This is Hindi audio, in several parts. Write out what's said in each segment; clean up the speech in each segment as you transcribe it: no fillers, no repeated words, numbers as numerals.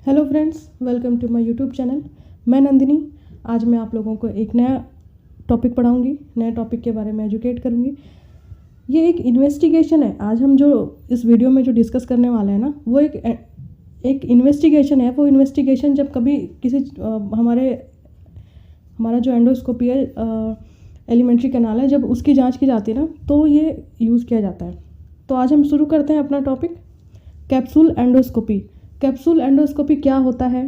Hello friends, welcome to my YouTube channel. मैं नंदिनी। आज मैं आप लोगों को एक नया टॉपिक पढ़ाऊंगी, नए टॉपिक के बारे में एजुकेट करूंगी। ये एक इन्वेस्टिगेशन है। आज हम जो इस वीडियो में जो डिस्कस करने वाले हैं ना, वो एक इन्वेस्टिगेशन है। वो इन्वेस्टिगेशन जब कभी किसी हमारा जो एंडोस्कोपी है, एलिमेंट्री कैनाल है, जब उसकी जाँच की जाती है ना, तो ये यूज़ किया जाता है। तो आज हम शुरू करते हैं अपना topic, capsule endoscopy. Capsule endoscopy क्या होता है,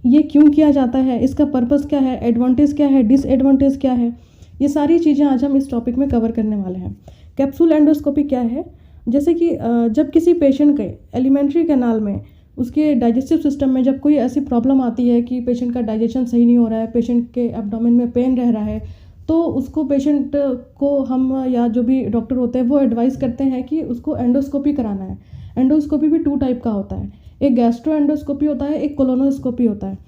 ये क्यों किया जाता है, इसका पर्पस क्या है, एडवांटेज क्या है, डिसएडवांटेज क्या है, ये सारी चीज़ें आज हम इस टॉपिक में कवर करने वाले हैं। कैप्सूल एंडोस्कोपी क्या है? जैसे कि जब किसी पेशेंट के एलिमेंट्री कैनाल में, उसके डाइजेस्टिव सिस्टम में जब कोई ऐसी प्रॉब्लम आती है कि पेशेंट का डाइजेशन सही नहीं हो रहा है, पेशेंट के एब्डोमेन में पेन रह रहा है, तो उसको पेशेंट को हम या जो भी डॉक्टर होते हैं वो एडवाइस करते हैं कि उसको एंडोस्कोपी कराना है। एंडोस्कोपी भी 2 टाइप का होता है, एक गैस्ट्रो एंडोस्कोपी होता है, एक कोलोनोस्कोपी होता है।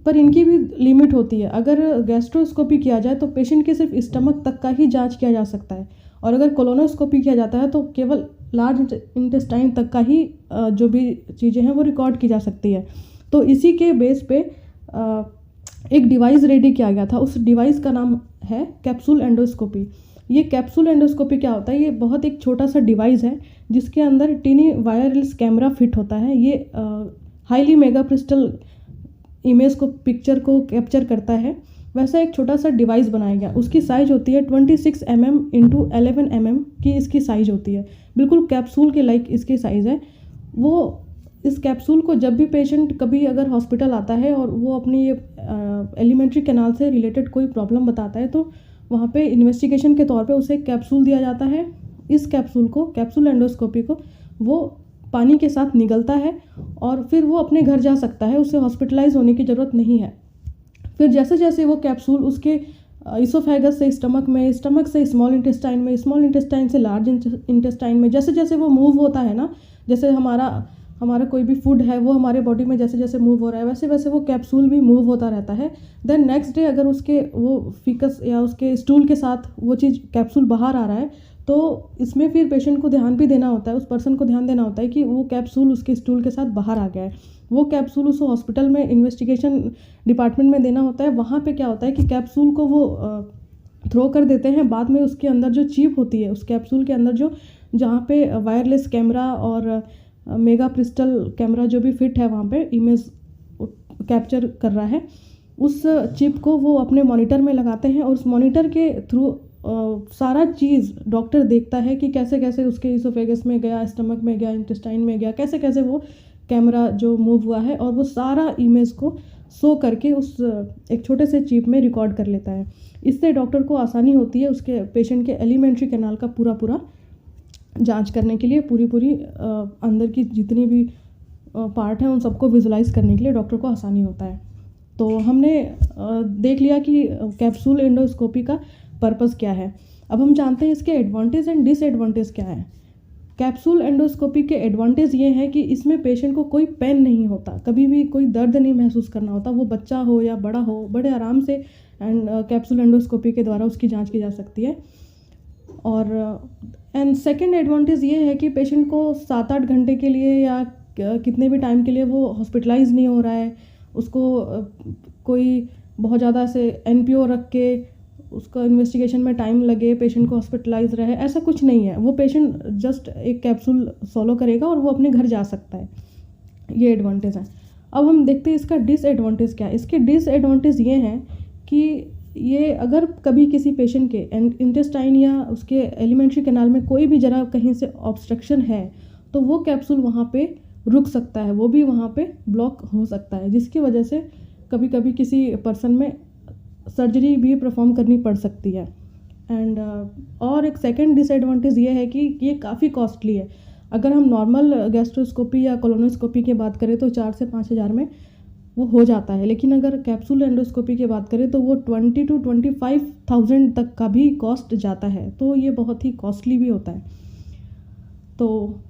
पर इनकी भी लिमिट होती है। अगर गैस्ट्रोस्कोपी किया जाए तो पेशेंट के सिर्फ स्टमक तक का ही जांच किया जा सकता है, और अगर कोलोनोस्कोपी किया जाता है तो केवल लार्ज इंटेस्टाइन तक का ही जो भी चीज़ें हैं वो रिकॉर्ड की जा सकती है। तो इसी के बेस पे एक डिवाइस रेडी किया गया था। उस डिवाइस का नाम है कैप्सूल एंडोस्कोपी। ये कैप्सूल एंडोस्कोपी क्या होता है? ये बहुत एक छोटा सा डिवाइस है जिसके अंदर टीनी वायरलेस कैमरा फिट होता है। ये हाईली मेगा पिक्सल इमेज को, पिक्चर को कैप्चर करता है। वैसा एक छोटा सा डिवाइस बनाया गया। उसकी साइज़ होती है 26 mm इंटू 11 mm की इसकी साइज़ होती है। बिल्कुल कैप्सूल के लाइक इसकी साइज़ है। वो इस कैप्सूल को जब भी पेशेंट कभी अगर हॉस्पिटल आता है और वो अपनी ये एलिमेंट्री कैनाल से रिलेटेड कोई प्रॉब्लम बताता है, तो वहाँ पे इन्वेस्टिगेशन के तौर पे उसे एक कैप्सूल दिया जाता है। इस कैप्सूल को, कैप्सूल एंडोस्कोपी को, वो पानी के साथ निगलता है और फिर वो अपने घर जा सकता है। उसे हॉस्पिटलाइज होने की ज़रूरत नहीं है। फिर जैसे जैसे वो कैप्सूल उसके इसोफेगस से स्टमक में, स्टमक से स्मॉल इंटेस्टाइन में, स्मॉल इंटेस्टाइन से लार्ज इंटेस्टाइन में, जैसे जैसे वो मूव होता है ना, जैसे हमारा कोई भी फूड है वो हमारे बॉडी में जैसे जैसे मूव हो रहा है, वैसे वैसे वो कैप्सूल भी मूव होता रहता है। देन नेक्स्ट डे अगर उसके वो फीकस या उसके स्टूल के साथ वो चीज़ कैप्सूल बाहर आ रहा है, तो इसमें फिर पेशेंट को ध्यान भी देना होता है, उस पर्सन को ध्यान देना होता है कि वो कैप्सूल उसके स्टूल के साथ बाहर आ गया है। वो कैप्सूल उस हॉस्पिटल में इन्वेस्टिगेशन डिपार्टमेंट में देना होता है। वहाँ पे क्या होता है कि कैप्सूल को वो थ्रो कर देते हैं। बाद में उसके अंदर जो चिप होती है, उस कैप्सूल के अंदर जो जहाँ पे वायरलेस कैमरा और मेगा क्रिस्टल कैमरा जो भी फिट है वहाँ पे इमेज कैप्चर कर रहा है, उस चिप को वो अपने मॉनिटर में लगाते हैं और उस मॉनिटर के थ्रू सारा चीज़ डॉक्टर देखता है कि कैसे कैसे उसके इसोफेगस में गया, स्टमक में गया, इंटेस्टाइन में गया, कैसे कैसे वो कैमरा जो मूव हुआ है, और वो सारा इमेज को शो करके उस एक छोटे से चिप में रिकॉर्ड कर लेता है। इससे डॉक्टर को आसानी होती है उसके पेशेंट के एलिमेंट्री कैनाल का पूरा जांच करने के लिए। पूरी अंदर की जितनी भी पार्ट हैं उन सबको विजुलाइज करने के लिए डॉक्टर को आसानी होता है। तो हमने देख लिया कि कैप्सूल एंडोस्कोपी का पर्पस क्या है। अब हम जानते हैं इसके एडवांटेज एंड डिसएडवांटेज क्या है। कैप्सूल एंडोस्कोपी के एडवांटेज ये हैं कि इसमें पेशेंट को कोई पेन नहीं होता, कभी भी कोई दर्द नहीं महसूस करना होता। वो बच्चा हो या बड़ा हो, बड़े आराम से कैप्सूल एंडोस्कोपी के द्वारा उसकी जाँच की जा सकती है। और सेकेंड एडवांटेज ये है कि पेशेंट को 7-8 घंटे के लिए या कितने भी टाइम के लिए वो हॉस्पिटलाइज नहीं हो रहा है, उसको कोई बहुत ज़्यादा ऐसे एनपीओ रख के उसका इन्वेस्टिगेशन में टाइम लगे, पेशेंट को हॉस्पिटलाइज रहे, ऐसा कुछ नहीं है। वो पेशेंट जस्ट एक कैप्सूल सॉलो करेगा और वो अपने घर जा सकता है। ये एडवांटेज है। अब हम देखते हैं इसका डिसएडवांटेज क्या है। इसके डिसएडवांटेज ये हैं कि ये अगर कभी किसी पेशेंट के इंटेस्टाइन या उसके एलिमेंट्री कैनाल में कोई भी जरा कहीं से ऑब्स्ट्रक्शन है, तो वो कैप्सूल वहाँ पे रुक सकता है, वो भी वहाँ पे ब्लॉक हो सकता है, जिसकी वजह से कभी कभी किसी पर्सन में सर्जरी भी परफॉर्म करनी पड़ सकती है। और एक सेकंड डिसएडवांटेज ये है कि ये काफ़ी कॉस्टली है। अगर हम नॉर्मल गैस्ट्रोस्कोपी या कोलोनोस्कोपी की बात करें तो 4 से 5 हज़ार में वो हो जाता है, लेकिन अगर कैप्सूल एंडोस्कोपी की बात करें तो वो 20 to 25,000 तक का भी कॉस्ट जाता है। तो ये बहुत ही कॉस्टली भी होता है। तो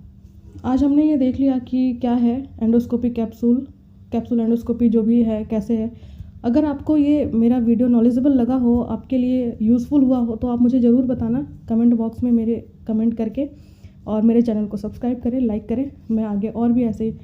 आज हमने ये देख लिया कि क्या है एंडोस्कोपी, कैप्सूल एंडोस्कोपी जो भी है कैसे है। अगर आपको ये मेरा वीडियो नॉलेजेबल लगा हो, आपके लिए यूज़फुल हुआ हो, तो आप मुझे ज़रूर बताना कमेंट बॉक्स में मेरे कमेंट करके, और मेरे चैनल को सब्सक्राइब करें, लाइक करें। मैं आगे और भी ऐसे